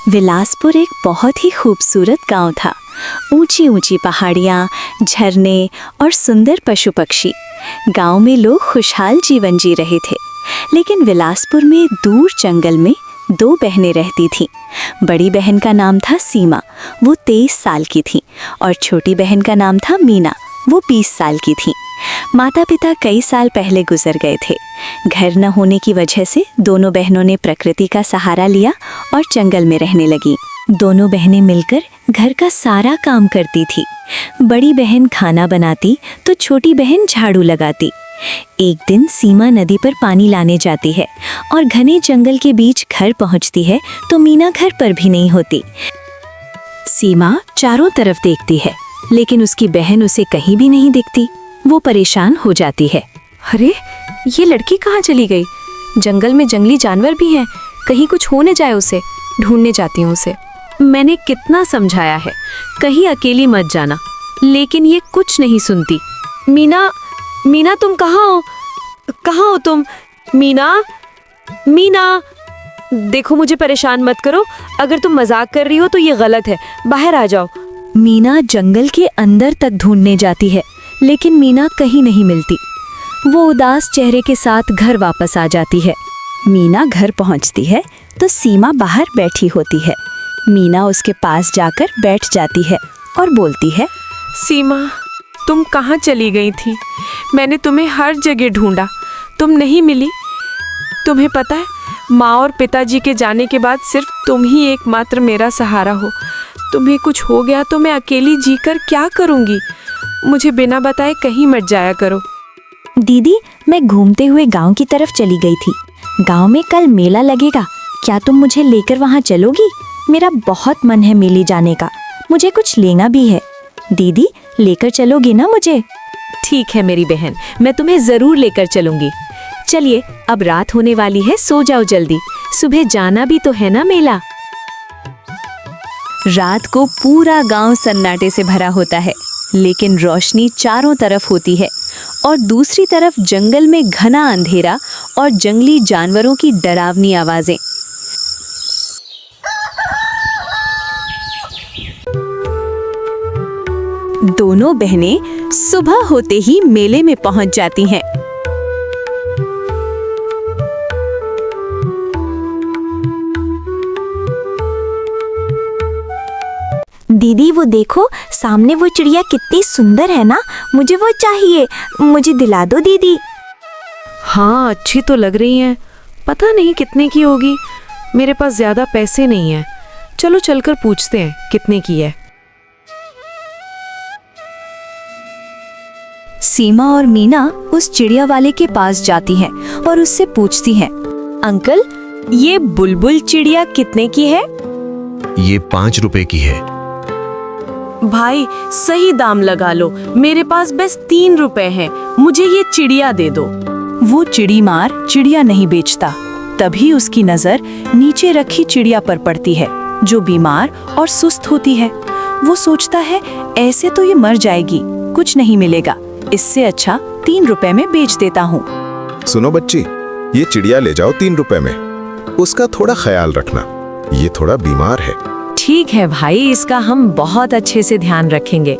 विलासपुर एक बहुत ही खूबसूरत गांव था। ऊंची ऊंची पहाड़ियाँ, झरने और सुंदर पशु पक्षी। गांव में लोग खुशहाल जीवन जी रहे थे। लेकिन विलासपुर में दूर जंगल में दो बहनें रहती थीं। बड़ी बहन का नाम था सीमा, वो 23 साल की थी, और छोटी बहन का नाम था मीना, वो 20 साल की थी। माता पिता कई साल पहले गुजर गए थे। घर न होने की वजह से दोनों बहनों ने प्रकृति का सहारा लिया और जंगल में रहने लगी। दोनों बहनें मिलकर घर का सारा काम करती थी। बड़ी बहन खाना बनाती तो छोटी बहन झाड़ू लगाती। एक दिन सीमा नदी पर पानी लाने जाती है और घने जंगल के बीच घर पहुंचती है तो मीना घर पर भी नहीं होती। सीमा चारों तरफ देखती है, लेकिन उसकी बहन उसे कहीं भी नहीं दिखती। वो परेशान हो जाती है। अरे, ये लड़की कहाँ चली गई? जंगल में जंगली जानवर भी हैं, कहीं कुछ हो न जाए उसे। ढूंढने जाती हूँ उसे। मैंने कितना समझाया है, कहीं अकेली मत जाना, लेकिन ये कुछ नहीं सुनती। मीना, मीना तुम कहाँ हो? कहाँ हो तुम? मीना, मीना, देखो मुझे परेशान मत करो। अगर तुम मजाक कर रही हो तो ये गलत है, बाहर आ जाओ। मीना जंगल के अंदर तक ढूंढने जाती है, लेकिन मीना कहीं नहीं मिलती। वो उदास चेहरे के साथ घर वापस आ जाती है। मीना घर पहुंचती है तो सीमा बाहर बैठी होती है। मीना उसके पास जाकर बैठ जाती है और बोलती है, सीमा, तुम कहाँ चली गई थी? मैंने तुम्हें हर जगह ढूंढा, तुम नहीं मिली। तुम्हें पता है, माँ और पिताजी के जाने के बाद सिर्फ तुम ही एकमात्र मेरा सहारा हो। तुम्हें कुछ हो गया तो मैं अकेली जीकर क्या करूँगी? मुझे बिना बताए कहीं मत जाया करो। दीदी, मैं घूमते हुए गांव की तरफ चली गई थी। गांव में कल मेला लगेगा, क्या तुम मुझे लेकर वहां चलोगी? मेरा बहुत मन है मेले जाने का, मुझे कुछ लेना भी है। दीदी, लेकर चलोगी ना मुझे? ठीक है मेरी बहन, मैं तुम्हें जरूर लेकर चलूंगी। चलिए, अब रात होने वाली है, सो जाओ जल्दी, सुबह जाना भी तो है ना मेला। रात को पूरा गांव सन्नाटे से भरा होता है, लेकिन रोशनी चारों तरफ होती है और दूसरी तरफ जंगल में घना अंधेरा और जंगली जानवरों की डरावनी आवाजें। दोनों बहनें सुबह होते ही मेले में पहुंच जाती हैं। दीदी, वो देखो, सामने वो चिड़िया कितनी सुंदर है ना, मुझे वो चाहिए, मुझे दिला दो दीदी। हाँ, अच्छी तो लग रही हैं, पता नहीं कितने की होगी। मेरे पास ज्यादा पैसे नहीं हैं। चलो चलकर पूछते हैं कितने की है। सीमा और मीना उस चिड़िया वाले के पास जाती हैं और उससे पूछती हैं, अंकल, ये बुलबुल चिड़िया कितने की है? ये 5 रुपए की है। भाई, सही दाम लगा लो, मेरे पास बस 3 रुपए हैं, मुझे ये चिड़िया दे दो। वो चिड़ीमार चिड़िया नहीं बेचता। तभी उसकी नजर नीचे रखी चिड़िया पर पड़ती है, जो बीमार और सुस्त होती है। वो सोचता है, ऐसे तो ये मर जाएगी, कुछ नहीं मिलेगा, इससे अच्छा 3 रुपए में बेच देता हूँ। सुनो बच्ची, ये चिड़िया ले जाओ 3 रुपए में, उसका थोड़ा ख्याल रखना, ये थोड़ा बीमार है। ठीक है भाई, इसका हम बहुत अच्छे से ध्यान रखेंगे,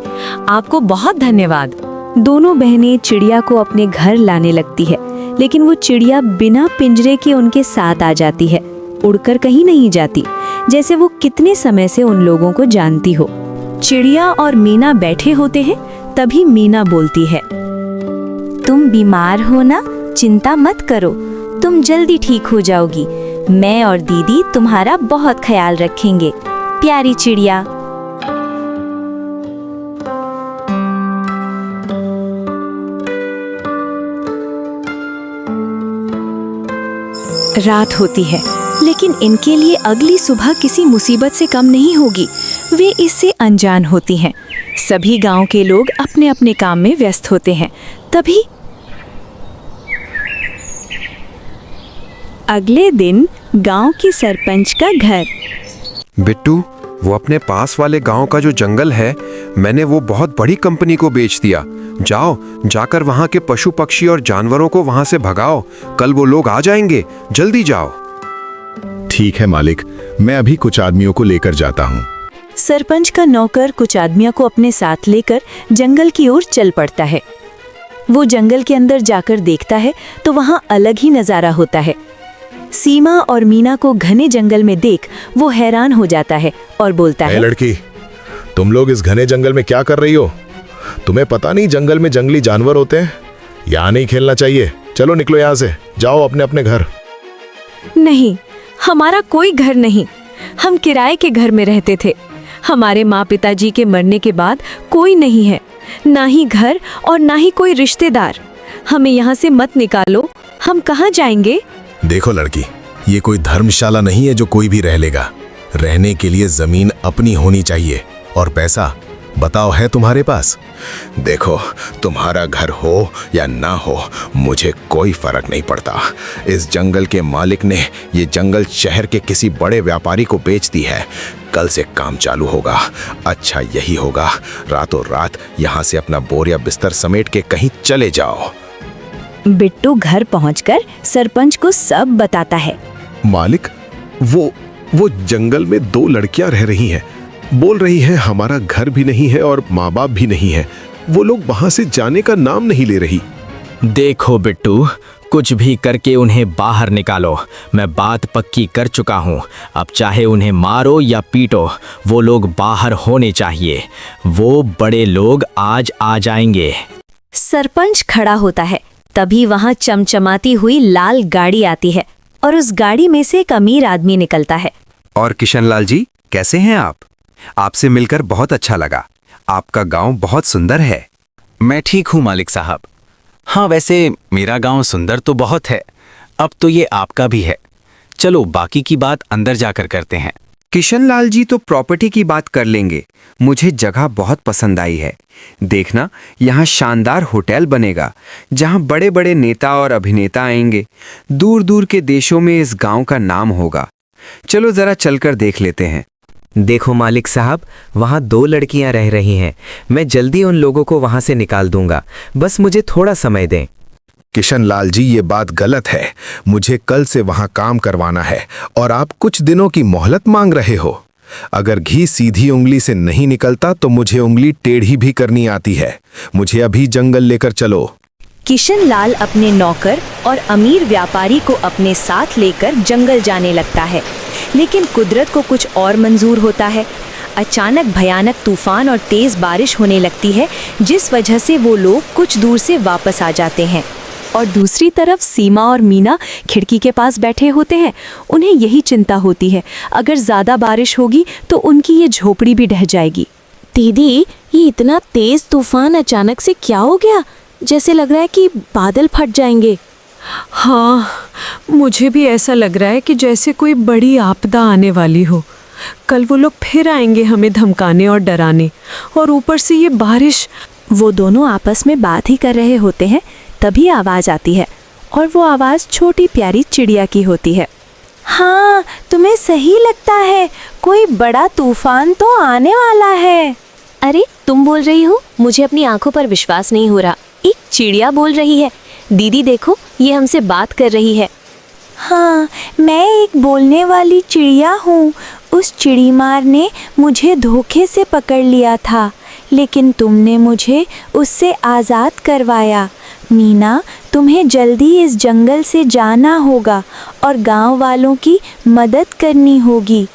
आपको बहुत धन्यवाद। दोनों बहनें चिड़िया को अपने घर लाने लगती है, लेकिन वो चिड़िया बिना पिंजरे के उनके साथ आ जाती है, उड़कर कहीं नहीं जाती, जैसे वो कितने समय से उन लोगों को जानती हो। चिड़िया और मीना बैठे होते हैं, तभी मीना बोलती है, तुम बीमार हो ना, चिंता मत करो, तुम जल्दी ठीक हो जाओगी। मैं और दीदी तुम्हारा बहुत ख्याल रखेंगे, प्यारी चिड़िया। रात होती है, लेकिन इनके लिए अगली सुबह किसी मुसीबत से कम नहीं होगी। वे इससे अनजान होती हैं। सभी गांव के लोग अपने अपने काम में व्यस्त होते हैं। तभी अगले दिन गांव की सरपंच का घर। बिट्टू, वो अपने पास वाले गांव का जो जंगल है, मैंने वो बहुत बड़ी कंपनी को बेच दिया। जाओ, जाकर वहां के पशु पक्षी और जानवरों को वहां से भगाओ, कल वो लोग आ जाएंगे, जल्दी जाओ। ठीक है मालिक, मैं अभी कुछ आदमियों को लेकर जाता हूँ। सरपंच का नौकर कुछ आदमियों को अपने साथ लेकर जंगल की ओर चल पड़ता है। वो जंगल के अंदर जाकर देखता है तो वहाँ अलग ही नज़ारा होता है। सीमा और मीना को घने जंगल में देख वो हैरान हो जाता है और बोलता है, लड़की, तुम लोग इस घने जंगल में क्या कर रही हो? तुम्हें पता नहीं जंगल में जंगली जानवर होते हैं? यहाँ नहीं खेलना चाहिए। चलो निकलो यहाँ से, जाओ अपने अपने घर। नहीं, हमारा कोई घर नहीं। हम किराए के घर में रहते थे। हमारे माँ पिताजी के मरने के बाद कोई नहीं है, ना ही घर और ना ही कोई रिश्तेदार। हमें यहाँ से मत निकालो, हम कहाँ जाएंगे? देखो लड़की, ये कोई धर्मशाला नहीं है जो कोई भी रह लेगा। रहने के लिए जमीन अपनी होनी चाहिए। और पैसा बताओ, है तुम्हारे पास? देखो, तुम्हारा घर हो या ना हो, मुझे कोई फर्क नहीं पड़ता। इस जंगल के मालिक ने ये जंगल शहर के किसी बड़े व्यापारी को बेच दी है। कल से काम चालू होगा। अच्छा यही होगा, रातों रात यहाँ से अपना बोरिया बिस्तर समेट के कहीं चले जाओ। बिट्टू घर पहुंचकर सरपंच को सब बताता है। मालिक, वो जंगल में 2 लड़कियां रह रही हैं। बोल रही हैं हमारा घर भी नहीं है और माँ बाप भी नहीं है। वो लोग वहां से जाने का नाम नहीं ले रही। देखो बिट्टू, कुछ भी करके उन्हें बाहर निकालो। मैं बात पक्की कर चुका हूँ। अब चाहे उन्हें मारो या पीटो, वो लोग बाहर होने चाहिए। वो बड़े लोग आज आ जाएंगे। सरपंच खड़ा होता है। तभी वहां चमचमाती हुई लाल गाड़ी आती है और उस गाड़ी में से एक अमीर आदमी निकलता है। और किशनलाल जी, कैसे हैं आप? आपसे मिलकर बहुत अच्छा लगा। आपका गांव बहुत सुंदर है। मैं ठीक हूँ मालिक साहब। हाँ, वैसे मेरा गांव सुंदर तो बहुत है। अब तो ये आपका भी है। चलो बाकी की बात अंदर जाकर करते हैं। किशनलाल जी तो प्रॉपर्टी की बात कर लेंगे। मुझे जगह बहुत पसंद आई है। देखना, यहाँ शानदार होटल बनेगा जहाँ बड़े बड़े नेता और अभिनेता आएंगे। दूर दूर के देशों में इस गांव का नाम होगा। चलो जरा चलकर देख लेते हैं। देखो मालिक साहब, वहाँ 2 लड़कियां रह रही हैं। मैं जल्दी उन लोगों को वहाँ से निकाल दूंगा, बस मुझे थोड़ा समय दें। किशनलाल जी, ये बात गलत है। मुझे कल से वहाँ काम करवाना है और आप कुछ दिनों की मोहलत मांग रहे हो। अगर घी सीधी उंगली से नहीं निकलता तो मुझे उंगली टेढ़ी भी करनी आती है। मुझे अभी जंगल लेकर चलो। किशनलाल अपने नौकर और अमीर व्यापारी को अपने साथ लेकर जंगल जाने लगता है। लेकिन कुदरत को कुछ और मंजूर होता है। अचानक भयानक तूफान और तेज बारिश होने लगती है, जिस वजह से वो लोग कुछ दूर से वापस आ जाते हैं। और दूसरी तरफ सीमा और मीना खिड़की के पास बैठे होते हैं। उन्हें यही चिंता होती है, अगर ज़्यादा बारिश होगी तो उनकी ये झोपड़ी भी ढह जाएगी। दीदी, ये इतना तेज तूफान अचानक से क्या हो गया? जैसे लग रहा है कि बादल फट जाएंगे। हाँ, मुझे भी ऐसा लग रहा है कि जैसे कोई बड़ी आपदा आने वाली हो। कल वो लोग फिर आएंगे हमें धमकाने और डराने, और ऊपर से ये बारिश। वो दोनों आपस में बात ही कर रहे होते हैं, तभी आवाज़ आती है और वो आवाज़ छोटी प्यारी चिड़िया की होती है। हाँ, तुम्हें सही लगता है, कोई बड़ा तूफान तो आने वाला है। अरे, तुम बोल रही हो? मुझे अपनी आंखों पर विश्वास नहीं हो रहा। एक चिड़िया बोल रही है। दीदी देखो, ये हमसे बात कर रही है। हाँ, मैं एक बोलने वाली चिड़िया हूँ। उस चिड़ीमार ने मुझे धोखे से पकड़ लिया था, लेकिन तुमने मुझे उससे आज़ाद करवाया। मीना, तुम्हें जल्दी इस जंगल से जाना होगा और गांव वालों की मदद करनी होगी।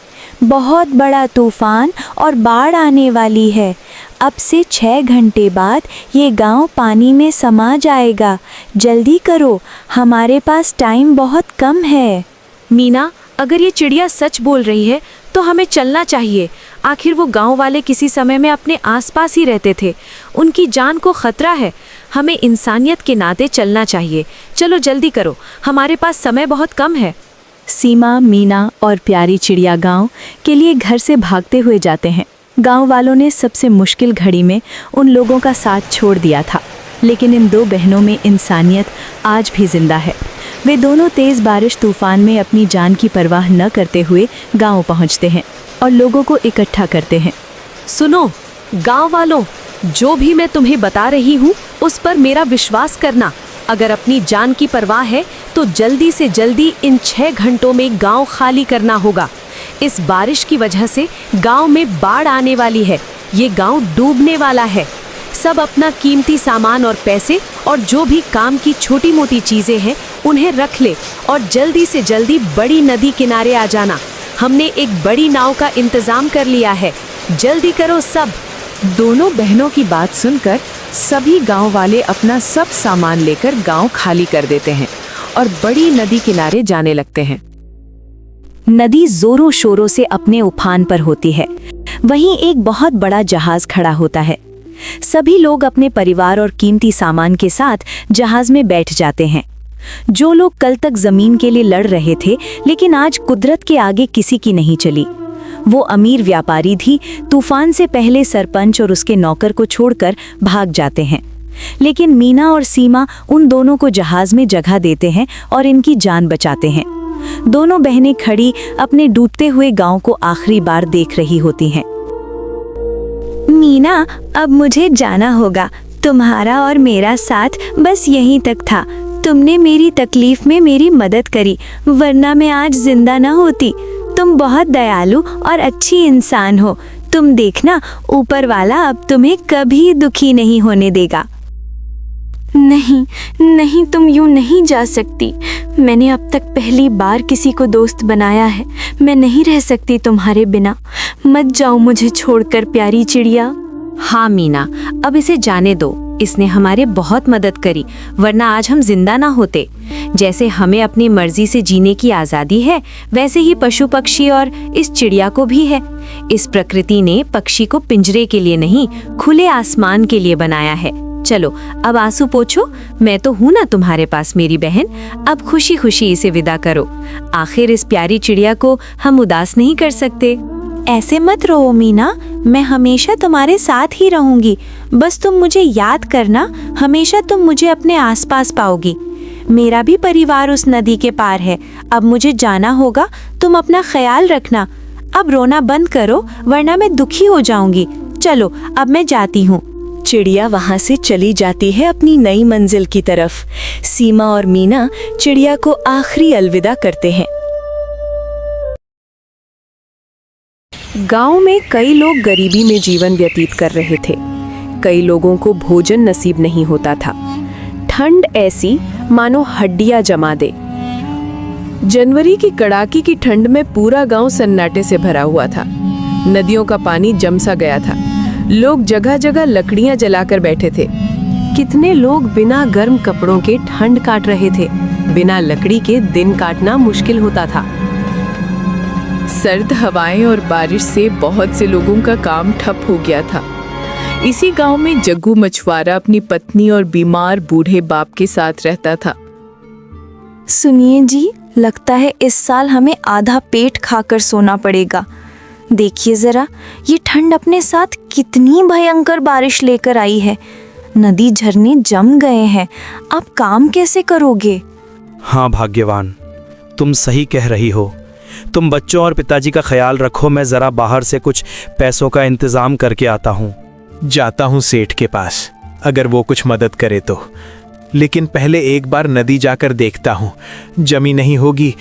बहुत बड़ा तूफान और बाढ़ आने वाली है। अब से 6 घंटे बाद ये गांव पानी में समा जाएगा। जल्दी करो, हमारे पास टाइम बहुत कम है। मीना, अगर ये चिड़िया सच बोल रही है तो हमें चलना चाहिए। आखिर वो गांव वाले किसी समय में अपने आसपास ही रहते थे। उनकी जान को खतरा है। हमें इंसानियत के नाते चलना चाहिए। चलो जल्दी करो, हमारे पास समय बहुत कम है। सीमा, मीना और प्यारी चिड़िया गांव के लिए घर से भागते हुए जाते हैं। गांव वालों ने सबसे मुश्किल घड़ी में उन लोगों का साथ छोड़ दिया था, लेकिन इन 2 बहनों में इंसानियत आज भी जिंदा है। वे दोनों तेज़ बारिश तूफान में अपनी जान की परवाह न करते हुए गांव पहुंचते हैं और लोगों को इकट्ठा करते हैं। सुनो गांव वालों, जो भी मैं तुम्हें बता रही हूँ उस पर मेरा विश्वास करना। अगर अपनी जान की परवाह है तो जल्दी से जल्दी इन 6 घंटों में गांव खाली करना होगा। इस बारिश की वजह से गांव में बाढ़ आने वाली है। ये गांव डूबने वाला है। सब अपना कीमती सामान और पैसे और जो भी काम की छोटी मोटी चीजें हैं उन्हें रख ले और जल्दी से जल्दी बड़ी नदी किनारे आ जाना। हमने एक बड़ी नाव का इंतजाम कर लिया है, जल्दी करो सब। दोनों बहनों की बात सुनकर सभी गांव वाले अपना सब सामान लेकर गांव खाली कर देते हैं और बड़ी नदी किनारे जाने लगते हैं। नदी जोरों शोरों से अपने उफान पर होती है। वहीं एक बहुत बड़ा जहाज खड़ा होता है। सभी लोग अपने परिवार और कीमती सामान के साथ जहाज में बैठ जाते हैं। जो लोग कल तक जमीन के लिए लड़ रहे थे, लेकिन आज कुदरत के आगे किसी की नहीं चली। वो अमीर व्यापारी भी तूफान से पहले सरपंच और उसके नौकर को छोड़कर भाग जाते हैं। लेकिन मीना और सीमा उन दोनों को जहाज में जगह देते हैं और इनकी जान बचाते हैं। दोनों बहनें खड़ी अपने डूबते हुए गांव को आखिरी बार देख रही होती हैं। मीना, अब मुझे जाना होगा। तुम्हारा और मेरा साथ बस यहीं तक था। तुमने मेरी तकलीफ में मेरी मदद करी, वरना मैं आज जिंदा न होती। तुम बहुत दयालु और अच्छी इंसान हो। तुम देखना, ऊपर वाला अब तुम्हें कभी दुखी नहीं होने देगा। नहीं नहीं, तुम यूं नहीं जा सकती। मैंने अब तक पहली बार किसी को दोस्त बनाया है। मैं नहीं रह सकती तुम्हारे बिना। मत जाओ मुझे छोड़कर प्यारी चिड़िया। हाँ मीना, अब इसे जाने दो। इसने हमारे बहुत मदद करी, वरना आज हम जिंदा ना होते। जैसे हमें अपनी मर्जी से जीने की आज़ादी है, वैसे ही पशु पक्षी और इस चिड़िया को भी है। इस प्रकृति ने पक्षी को पिंजरे के लिए नहीं, खुले आसमान के लिए बनाया है। चलो अब आंसू पोंछो। मैं तो हूं ना तुम्हारे पास मेरी बहन। अब खुशी खुशी इसे विदा करो। आखिर इस प्यारी चिड़िया को हम उदास नहीं कर सकते। ऐसे मत रो मीना, मैं हमेशा तुम्हारे साथ ही रहूंगी। बस तुम मुझे याद करना, हमेशा तुम मुझे अपने आसपास पाओगी। मेरा भी परिवार उस नदी के पार है। अब मुझे जाना होगा, तुम अपना ख्याल रखना। अब रोना बंद करो, वरना मैं दुखी हो जाऊंगी। चलो अब मैं जाती हूँ। चिड़िया वहां से चली जाती है अपनी नई मंजिल की तरफ। सीमा और मीना चिड़िया को आखिरी अलविदा करते हैं। गांव में कई लोग गरीबी में जीवन व्यतीत कर रहे थे। कई लोगों को भोजन नसीब नहीं होता था। ठंड ऐसी मानो हड्डियां जमा दे। जनवरी की कड़ाकी की ठंड में पूरा गांव सन्नाटे से भरा हुआ था। नदियों का पानी जम सा गया था। लोग जगह जगह लकड़ियां जलाकर बैठे थे। कितने लोग बिना गर्म कपड़ों के ठंड काट रहे थे। बिना लकड़ी के दिन काटना मुश्किल होता था। सर्द हवाएं और बारिश से बहुत से लोगों का काम ठप हो गया था। इसी गांव में जग्गू मछुआरा अपनी पत्नी और बीमार बूढ़े बाप के साथ रहता था। सुनिए जी, लगता है इस साल हमें आधा पेट खाकर सोना पड़ेगा। देखिए जरा, ये ठंड अपने साथ कितनी भयंकर बारिश लेकर आई है। नदी झरने जम गए हैं। अब काम कैसे करोगे? हाँ भाग्यवान, तुम सही कह रही हो। तुम बच्चों और पिताजी का ख्याल रखो। मैं जरा बाहर से कुछ पैसों का इंतजाम करके आता हूँ। जाता हूँ सेठ के पास, अगर वो कुछ मदद करे तो। लेकिन पहले एक बार नदी जाकर देखता हूँ। जमी नहीं होगी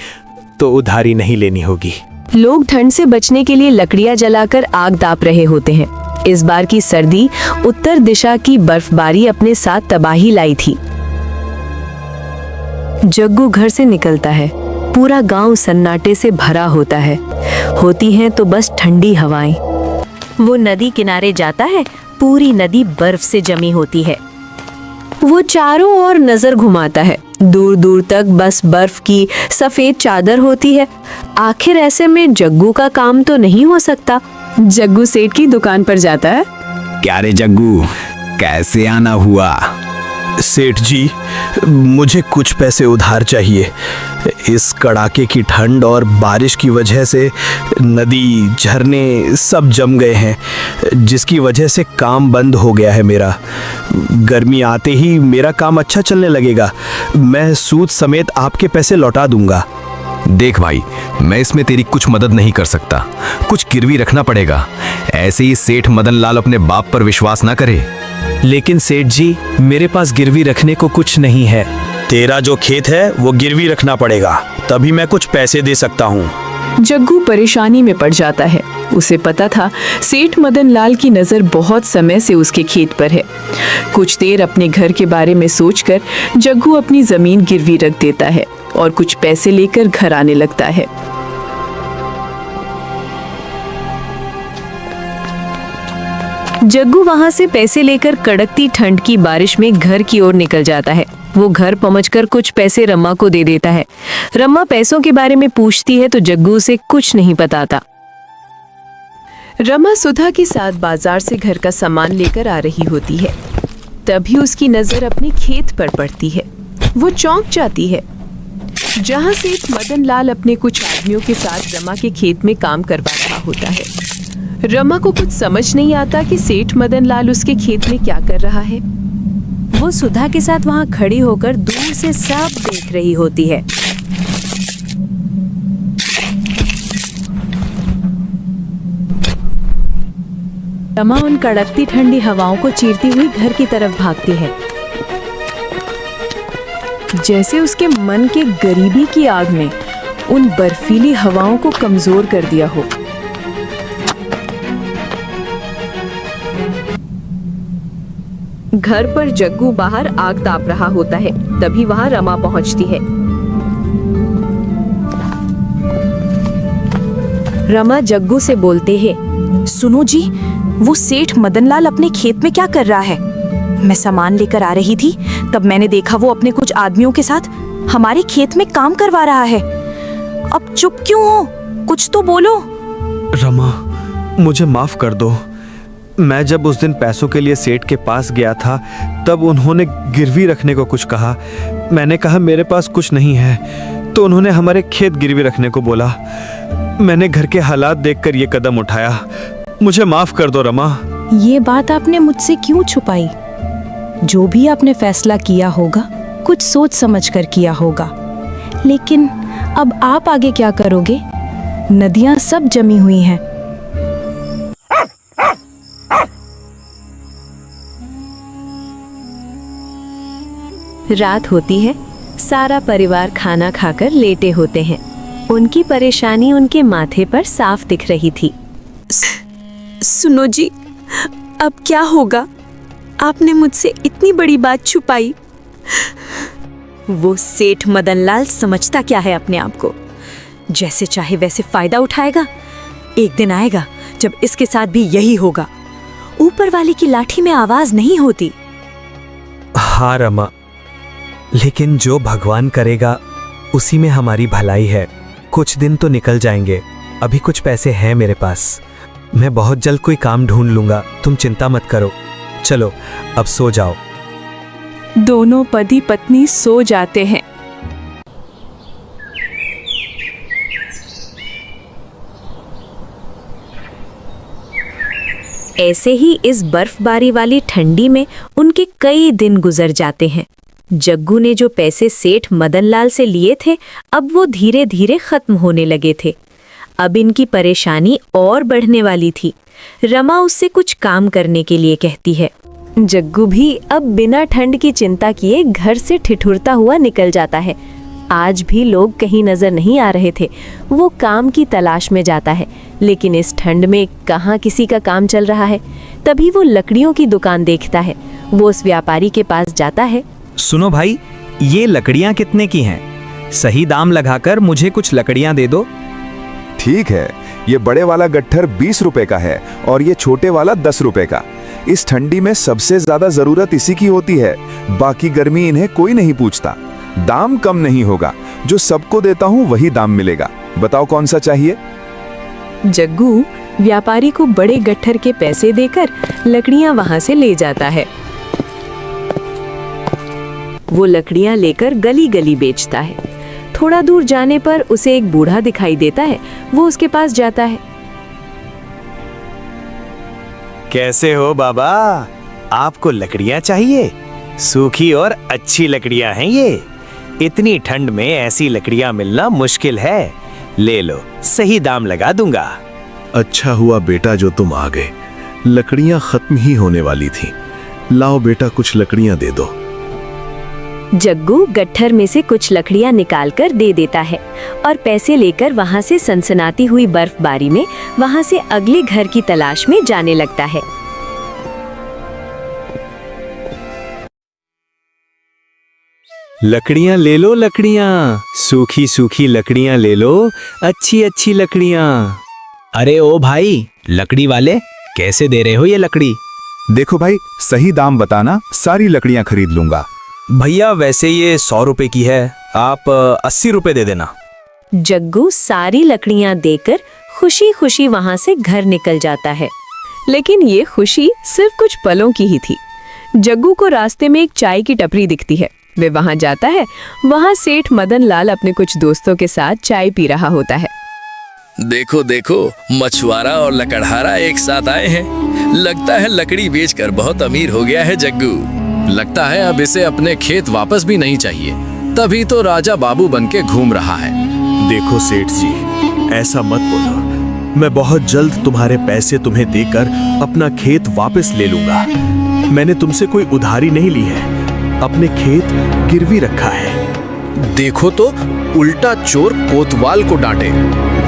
तो उधारी नहीं लेनी होगी। लोग ठंड से बचने के लिए लकड़ियां जलाकर आग ताप रहे होते हैं। इस बार की सर्दी उत्तर दिशा की बर्फबारी अपने साथ तबाही लाई थी। जग्गू घर से निकलता है। पूरा गांव सन्नाटे से भरा होता है। होती हैं तो बस ठंडी हवाएं। वो नदी किनारे जाता है। पूरी नदी बर्फ से जमी होती है। वो चारों ओर नजर घुमाता है। दूर दूर तक बस बर्फ की सफेद चादर होती है। आखिर ऐसे में जग्गू का काम तो नहीं हो सकता। जग्गू सेठ की दुकान पर जाता है। क्या रे जग्गू, कैसे आना हुआ? सेठ जी, मुझे कुछ पैसे उधार चाहिए। इस कड़ाके की ठंड और बारिश की वजह से नदी झरने सब जम गए हैं, जिसकी वजह से काम बंद हो गया है मेरा। गर्मी आते ही मेरा काम अच्छा चलने लगेगा। मैं सूद समेत आपके पैसे लौटा दूंगा। देख भाई, मैं इसमें तेरी कुछ मदद नहीं कर सकता। कुछ गिरवी रखना पड़ेगा। ऐसे ही सेठ मदन लाल अपने बाप पर विश्वास ना करे। लेकिन सेठ जी, मेरे पास गिरवी रखने को कुछ नहीं है। तेरा जो खेत है वो गिरवी रखना पड़ेगा, तभी मैं कुछ पैसे दे सकता हूँ। जग्गू परेशानी में पड़ जाता है। उसे पता था सेठ मदन लाल की नज़र बहुत समय से उसके खेत पर है। कुछ देर अपने घर के बारे में सोचकर जग्गू अपनी ज़मीन गिरवी रख देता है और कुछ पैसे लेकर घर आने लगता है। जग्गू वहां से पैसे लेकर कड़कती ठंड की बारिश में घर की ओर निकल जाता है। वो घर पहुंचकर कुछ पैसे रमा को दे देता है। रमा पैसों के बारे में पूछती है तो जग्गू उसे कुछ नहीं बताता। रमा सुधा के साथ बाजार से घर का सामान लेकर आ रही होती है। तभी उसकी नजर अपने खेत पर पड़ती है। वो चौंक जाती है। जहां सेठ मदन लाल अपने कुछ आदमियों के साथ रमा के खेत में काम करवा रहा होता है। रमा को कुछ समझ नहीं आता कि सेठ मदन लाल उसके खेत में क्या कर रहा है। वो सुधा के साथ वहां खड़ी होकर दूर से सब देख रही होती है। रमा उन कड़कती ठंडी हवाओं को चीरती हुई घर की तरफ भागती है, जैसे उसके मन के गरीबी की आग ने उन बर्फीली हवाओं को कमजोर कर दिया हो। घर पर जग्गू बाहर आग ताप रहा होता है। तभी वहां रमा पहुंचती है। रमा जग्गू से बोलते हैं, सुनो जी, वो सेठ मदनलाल अपने खेत में क्या कर रहा है? मैं सामान लेकर आ रही थी, तब मैंने देखा वो अपने कुछ आदमियों के साथ हमारे खेत में काम करवा रहा है। अब चुप क्यों हो? कुछ तो बोलो। रमा, मुझे माफ कर दो। मैं जब उस दिन पैसों के लिए सेठ के पास गया था तब उन्होंने गिरवी रखने को कुछ कहा। मैंने कहा मेरे पास कुछ नहीं है, तो उन्होंने हमारे खेत गिरवी रखने को बोला। मैंने घर के हालात देखकर ये कदम उठाया। मुझे माफ कर दो रमा। ये बात आपने मुझसे क्यों छुपाई? जो भी आपने फैसला किया होगा कुछ सोच समझ कर किया होगा। लेकिन अब आप आगे क्या करोगे? नदियां सब जमी हुई हैं। रात होती है। सारा परिवार खाना खाकर लेटे होते हैं। उनकी परेशानी उनके माथे पर साफ दिख रही थी। सुनो जी, अब क्या होगा? आपने मुझसे इतनी बड़ी बात छुपाई। वो सेठ मदनलाल समझता क्या है अपने आप को? जैसे चाहे वैसे फायदा उठाएगा। एक दिन आएगा जब इसके साथ भी यही होगा। ऊपर वाले की लाठी में आवाज नहीं होती। हाँ रमा, लेकिन जो भगवान करेगा उसी में हमारी भलाई है। कुछ दिन तो निकल जाएंगे। अभी कुछ पैसे हैं मेरे पास। मैं बहुत जल्द कोई काम ढूंढ लूंगा, तुम चिंता मत करो। चलो अब सो जाओ। दोनों पति पत्नी सो जाते हैं। ऐसे ही इस बर्फबारी वाली ठंडी में उनके कई दिन गुजर जाते हैं। जग्गू ने जो पैसे सेठ मदनलाल से लिए थे, अब वो धीरे धीरे खत्म होने लगे थे। अब इनकी परेशानी और बढ़ने वाली थी। रमा उससे कुछ काम करने के लिए कहती है। जग्गू भी अब बिना ठंड की चिंता किए घर से ठिठुरता हुआ निकल जाता है। आज भी लोग कहीं नजर नहीं आ रहे थे। वो काम की तलाश में जाता है, लेकिन इस ठंड में कहाँ किसी का काम चल रहा है। तभी वो लकड़ियों की दुकान देखता है। वो उस व्यापारी के पास जाता है। सुनो भाई, ये लकड़ियाँ कितने की हैं? सही दाम लगाकर मुझे कुछ लकड़ियाँ दे दो। ठीक है, ये बड़े वाला गट्ठर 20 रुपए का है और ये छोटे वाला 10 रुपए का। इस ठंडी में सबसे ज्यादा जरूरत इसी की होती है। बाकी गर्मी इन्हें कोई नहीं पूछता। दाम कम नहीं होगा, जो सबको देता हूँ वही दाम मिलेगा। बताओ कौन सा चाहिए? जग्गू व्यापारी को बड़े गट्ठर के पैसे देकर लकड़ियां वहां से ले जाता है। वो लकड़ियां लेकर गली गली बेचता है। थोड़ा दूर जाने पर उसे एक बूढ़ा दिखाई देता है। वो उसके पास जाता है। कैसे हो बाबा? आपको लकड़ियाँ चाहिए? सूखी और अच्छी लकड़ियाँ हैं ये। इतनी ठंड में ऐसी लकड़ियाँ मिलना मुश्किल है। ले लो, सही दाम लगा दूंगा। अच्छा हुआ बेटा जो तुम आ गए। लकड़ियां खत्म ही होने वाली थी। लाओ बेटा, कुछ लकड़ियां दे दो। जग्गू गट्ठर में से कुछ लकड़ियां निकालकर दे देता है और पैसे लेकर वहां से सनसनाती हुई बर्फबारी में वहां से अगले घर की तलाश में जाने लगता है। लकड़ियां ले लो, लकड़ियां, सूखी सूखी लकड़ियां ले लो, अच्छी अच्छी लकड़ियां। अरे ओ भाई, लकड़ी वाले, कैसे दे रहे हो ये लकड़ी? देखो भाई, सही दाम बताना, सारी लकड़ियां खरीद लूंगा। भैया वैसे ये 100 रुपए की है, आप 80 रुपए दे देना। जग्गू सारी लकड़ियां देकर खुशी खुशी वहां से घर निकल जाता है। लेकिन ये खुशी सिर्फ कुछ पलों की ही थी। जग्गू को रास्ते में एक चाय की टपरी दिखती है। वे वहां जाता है। वहां सेठ मदन लाल अपने कुछ दोस्तों के साथ चाय पी रहा होता है। देखो देखो, मछुआरा और लकड़हारा एक साथ आए हैं। लगता है लकड़ी बेचकर बहुत अमीर हो गया है जग्गू। लगता है अब इसे अपने खेत वापस भी नहीं चाहिए, तभी तो राजा बाबू बनके घूम रहा है। देखो सेठ जी, ऐसा मत बोलो। मैं बहुत जल्द तुम्हारे पैसे तुम्हें देकर अपना खेत वापस ले लूंगा। मैंने तुमसे कोई उधारी नहीं ली है, अपने खेत गिरवी रखा है। देखो तो, उल्टा चोर कोतवाल को डांटे।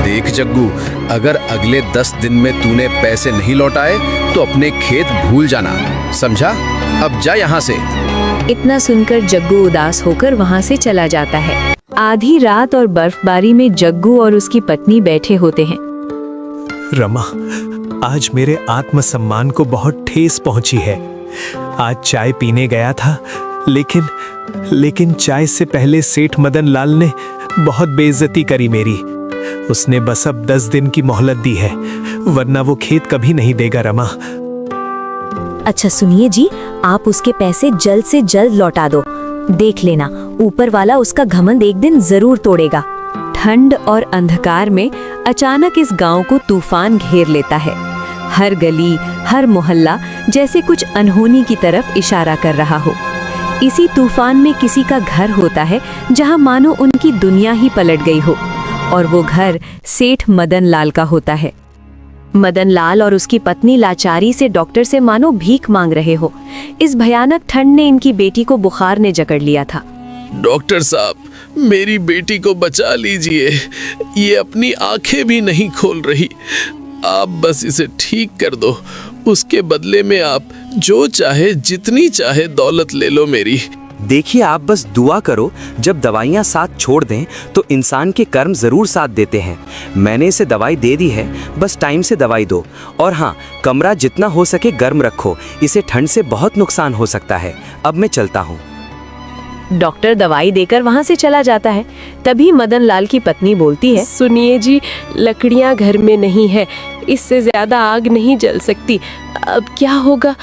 देख जग्गू, अगर अगले 10 दिन में तूने पैसे नहीं लौटाए तो अपने खेत भूल जाना, समझा? अब जा यहाँ से। इतना सुनकर जग्गू उदास होकर वहां से चला जाता है। आधी रात और बर्फबारी में जग्गू और उसकी पत्नी बैठे होते हैं। रमा, आज मेरे आत्मसम्मान को बहुत ठेस पहुंची है। आज चाय पीने गया था, लेकिन चाय से पहले सेठ मदन लाल ने बहुत बेइज्जती करी मेरी। उसने बस अब 10 दिन की मोहलत दी है, वरना वो खेत कभी नहीं देगा रमा। अच्छा सुनिए जी, आप उसके पैसे जल्द से जल्द लौटा दो। देख लेना, ऊपर वाला उसका घमंड एक दिन जरूर तोड़ेगा। ठंड और अंधकार में अचानक इस गांव को तूफान घेर लेता है। हर गली, हर मोहल्ला जैसे कुछ अनहोनी की तरफ इशारा कर रहा हो। इसी तूफान में किसी का घर होता है जहां मानो उनकी दुनिया ही पलट गई हो, और वो घर सेठ मदन लाल का होता है। मदन लाल और उसकी पत्नी लाचारी से डॉक्टर से मानो भीख मांग रहे हो। इस भयानक ठंड ने इनकी बेटी को बुखार ने जकड़ लिया था। डॉक्टर साहब, मेरी बेटी को बचा लीजिए, ये अपनी आंखें भी नहीं खोल रही। आप बस इसे ठीक कर दो, उसके बदले में आप जो चाहे, जितनी चाहे दौलत ले लो मेरी। देखिए, आप बस दुआ करो, जब दवाइयाँ साथ छोड़ दें तो इंसान के कर्म जरूर साथ देते हैं। मैंने इसे दवाई दे दी है, बस टाइम से दवाई दो। और हाँ, कमरा जितना हो सके गर्म रखो, इसे ठंड से बहुत नुकसान हो सकता है। अब मैं चलता हूँ। डॉक्टर दवाई देकर वहां से चला जाता है। तभी मदन लाल की पत्नी बोलती है, सुनिए जी, लकड़ियां घर में नहीं है, इससे ज्यादा आग नहीं जल सकती। अब क्या होगा?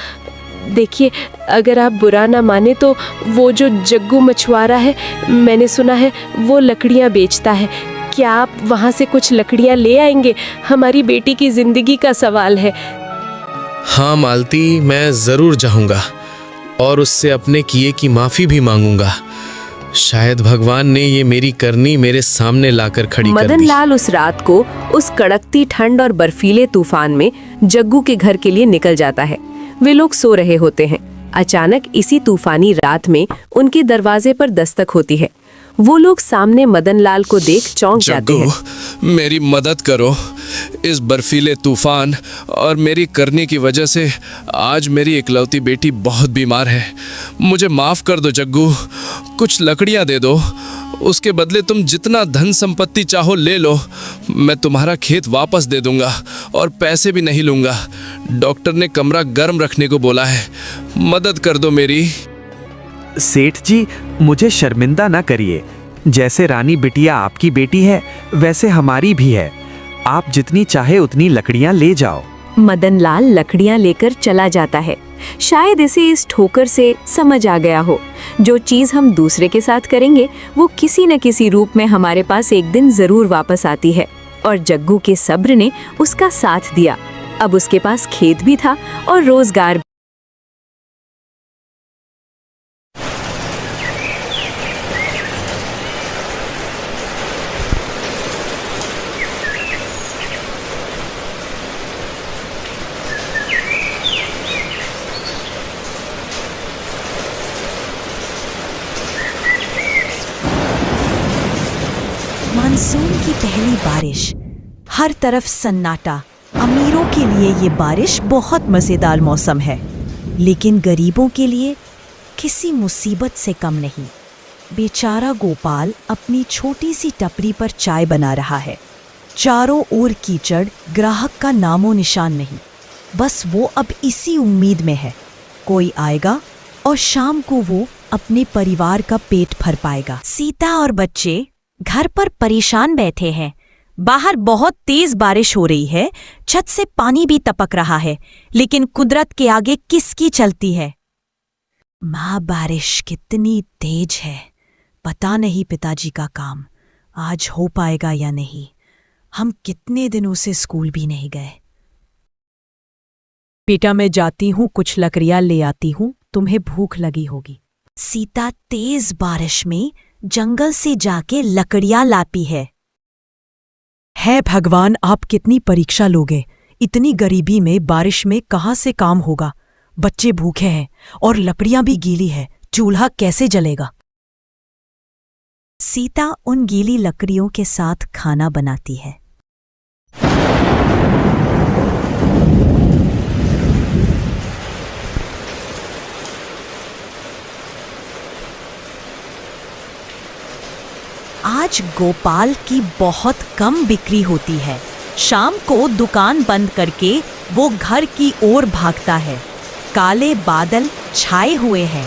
देखिए, अगर आप बुरा ना माने तो वो जो जग्गू मछुआरा है, मैंने सुना है वो लकड़ियां बेचता है। क्या आप वहां से कुछ लकड़ियां ले आएंगे? हमारी बेटी की जिंदगी का सवाल है। हाँ मालती, मैं जरूर जाऊंगा और उससे अपने किए की माफी भी मांगूंगा। शायद भगवान ने ये मेरी करनी मेरे सामने लाकर खड़ी कर दी। मदन लाल उस रात को उस कड़कती ठंड और बर्फीले तूफान में जग्गू के घर के लिए निकल जाता है। वे लोग सो रहे होते हैं। अचानक इसी तूफानी रात में उनके दरवाजे पर दस्तक होती है। वो लोग सामने मदन लाल को देख चौंक जाते हैं। मेरी मदद करो, इस बर्फीले तूफान और मेरी करने की वजह से आज मेरी इकलौती बेटी बहुत बीमार है। मुझे माफ कर दो जग्गू, कुछ लकड़ियां दे दो, उसके बदले तुम जितना धन संपत्ति चाहो ले लो। मैं तुम्हारा खेत वापस दे दूंगा और पैसे भी नहीं लूंगा। डॉक्टर ने कमरा गर्म रखने को बोला है, मदद कर दो मेरी। सेठ जी, मुझे शर्मिंदा न करिए। जैसे रानी बिटिया आपकी बेटी है, वैसे हमारी भी है। आप जितनी चाहे उतनी लकड़ियां ले जाओ। मदन लाल लकड़ियां लेकर चला जाता है। शायद इसे इस ठोकर से समझ आ गया हो, जो चीज हम दूसरे के साथ करेंगे वो किसी न किसी रूप में हमारे पास एक दिन जरूर वापस आती है। और जग्गू के सब्र ने उसका साथ दिया। अब उसके पास खेत भी था और रोजगार भी। मानसून की पहली बारिश, हर तरफ सन्नाटा। अमीरों के लिए ये बारिश बहुत मज़ेदार मौसम है, लेकिन गरीबों के लिए किसी मुसीबत से कम नहीं। बेचारा गोपाल अपनी छोटी सी टपरी पर चाय बना रहा है। चारों ओर कीचड़, ग्राहक का नामो निशान नहीं। बस वो अब इसी उम्मीद में है, कोई आएगा और शाम को वो अपने परिवार का पेट भर पाएगा। सीता और बच्चे घर पर परेशान बैठे हैं। बाहर बहुत तेज बारिश हो रही है, छत से पानी भी टपक रहा है, लेकिन कुदरत के आगे किसकी चलती है। माँ, बारिश कितनी तेज है, पता नहीं पिताजी का काम आज हो पाएगा या नहीं। हम कितने दिनों से स्कूल भी नहीं गए। बेटा, मैं जाती हूँ, कुछ लकड़ियाँ ले आती हूँ, तुम्हें भूख लगी होगी। सीता तेज बारिश में जंगल से जाके लकड़ियाँ लाती है। है भगवान, आप कितनी परीक्षा लोगे? इतनी गरीबी में, बारिश में कहाँ से काम होगा? बच्चे भूखे हैं और लकड़ियाँ भी गीली है, चूल्हा कैसे जलेगा? सीता उन गीली लकड़ियों के साथ खाना बनाती है। आज गोपाल की बहुत कम बिक्री होती है। शाम को दुकान बंद करके वो घर की ओर भागता है। काले बादल छाए हुए हैं,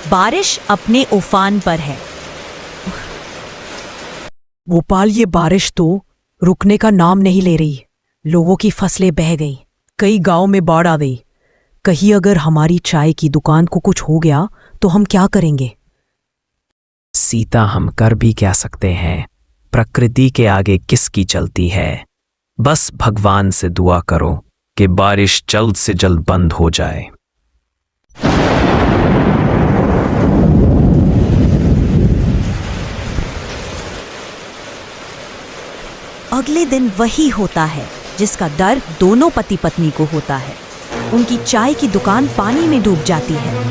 बारिश अपने उफान पर है। गोपाल, ये बारिश तो रुकने का नाम नहीं ले रही। लोगों की फसलें बह गई, कई गांव में बाढ़ आ गई। कहीं अगर हमारी चाय की दुकान को कुछ हो गया तो हम क्या करेंगे? सीता, हम कर भी क्या सकते हैं? प्रकृति के आगे किसकी चलती है? बस भगवान से दुआ करो कि बारिश जल्द से जल्द बंद हो जाए। अगले दिन वही होता है जिसका डर दोनों पति पत्नी को होता है। उनकी चाय की दुकान पानी में डूब जाती है।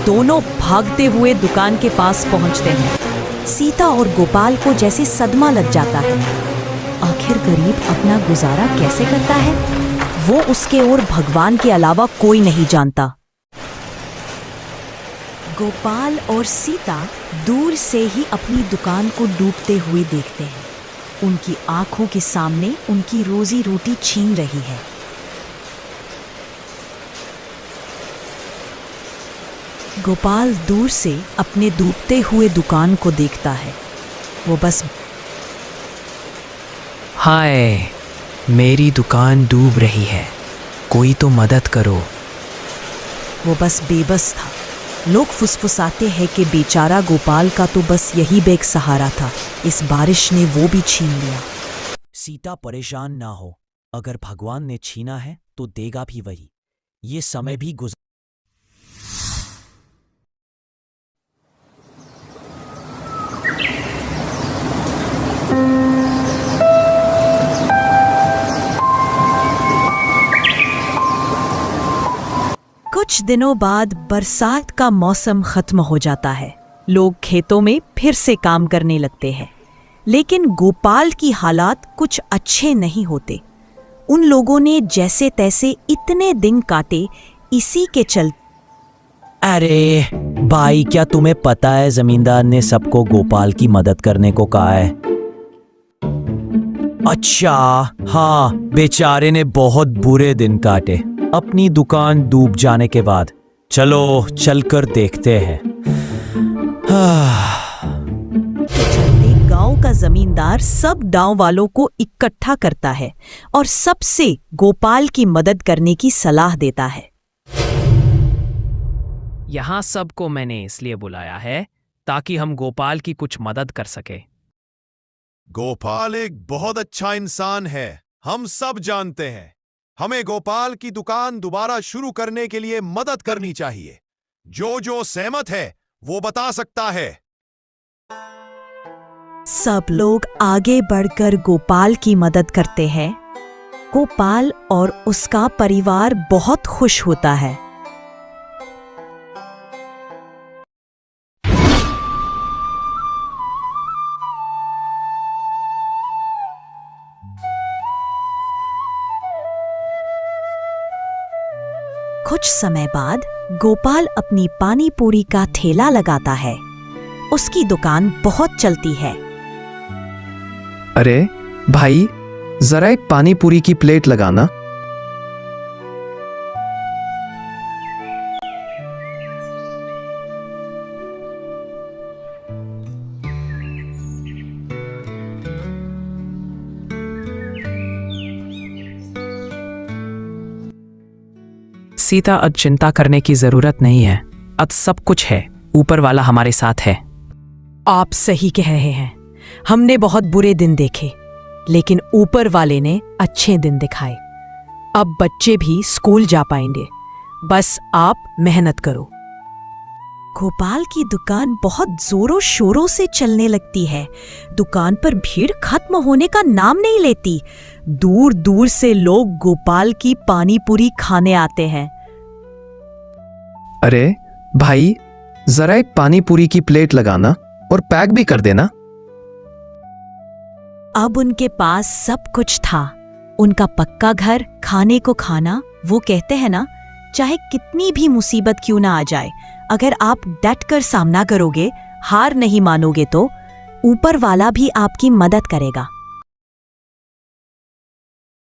दोनों भागते हुए दुकान के पास पहुंचते हैं। सीता और गोपाल को जैसे सदमा लग जाता है। आखिर गरीब अपना गुजारा कैसे करता है, वो उसके और भगवान के अलावा कोई नहीं जानता। गोपाल और सीता दूर से ही अपनी दुकान को डूबते हुए देखते हैं। उनकी आंखों के सामने उनकी रोजी रोटी छीन रही है। गोपाल दूर से अपने डूबते हुए दुकान को देखता है। वो बस, हाय, मेरी दुकान डूब रही है, कोई तो मदद करो। वो बस बेबस था। लोग फुसफुसाते हैं कि बेचारा गोपाल का तो बस यही बेग सहारा था, इस बारिश ने वो भी छीन लिया। सीता, परेशान ना हो, अगर भगवान ने छीना है तो देगा भी वही। ये समय भी गुजर। कुछ दिनों बाद बरसात का मौसम खत्म हो जाता है। लोग खेतों में फिर से काम करने लगते हैं, लेकिन गोपाल की हालात कुछ अच्छे नहीं होते। उन लोगों ने जैसे तैसे इतने दिन काटे, इसी के चल। अरे भाई, क्या तुम्हें पता है जमींदार ने सबको गोपाल की मदद करने को कहा है? अच्छा हाँ, बेचारे ने बहुत बुरे दिन काटे अपनी दुकान डूब जाने के बाद। चलो चलकर देखते हैं। गांव का जमींदार सब गांव वालों को इकट्ठा करता है और सबसे गोपाल की मदद करने की सलाह देता है। यहाँ सबको मैंने इसलिए बुलाया है ताकि हम गोपाल की कुछ मदद कर सके। गोपाल एक बहुत अच्छा इंसान है, हम सब जानते हैं। हमें गोपाल की दुकान दोबारा शुरू करने के लिए मदद करनी चाहिए। जो सहमत है वो बता सकता है। सब लोग आगे बढ़कर गोपाल की मदद करते हैं। गोपाल और उसका परिवार बहुत खुश होता है। कुछ समय बाद गोपाल अपनी पानी पूरी का ठेला लगाता है। उसकी दुकान बहुत चलती है। अरे भाई, जरा एक पानी पूरी की प्लेट लगाना। सीता, अब चिंता करने की जरूरत नहीं है। अब सब कुछ है, ऊपर वाला हमारे साथ है। आप सही कह रहे हैं। हमने बहुत बुरे दिन देखे, लेकिन ऊपर वाले ने अच्छे दिन दिखाए। अब बच्चे भी स्कूल जा पाएंगे। बस आप मेहनत करो। गोपाल की दुकान बहुत जोरों शोरों से चलने लगती है। दुकान पर भीड़ खत्म होने का नाम नहीं लेती। दूर दूर से लोग गोपाल की पानी पूरी खाने आते हैं। अरे भाई, जरा एक पानी पूरी की प्लेट लगाना और पैक भी कर देना। अब उनके पास सब कुछ था। उनका पक्का घर, खाने को खाना। वो कहते हैं ना, चाहे कितनी भी मुसीबत क्यों ना आ जाए, अगर आप डट कर सामना करोगे, हार नहीं मानोगे, तो ऊपर वाला भी आपकी मदद करेगा।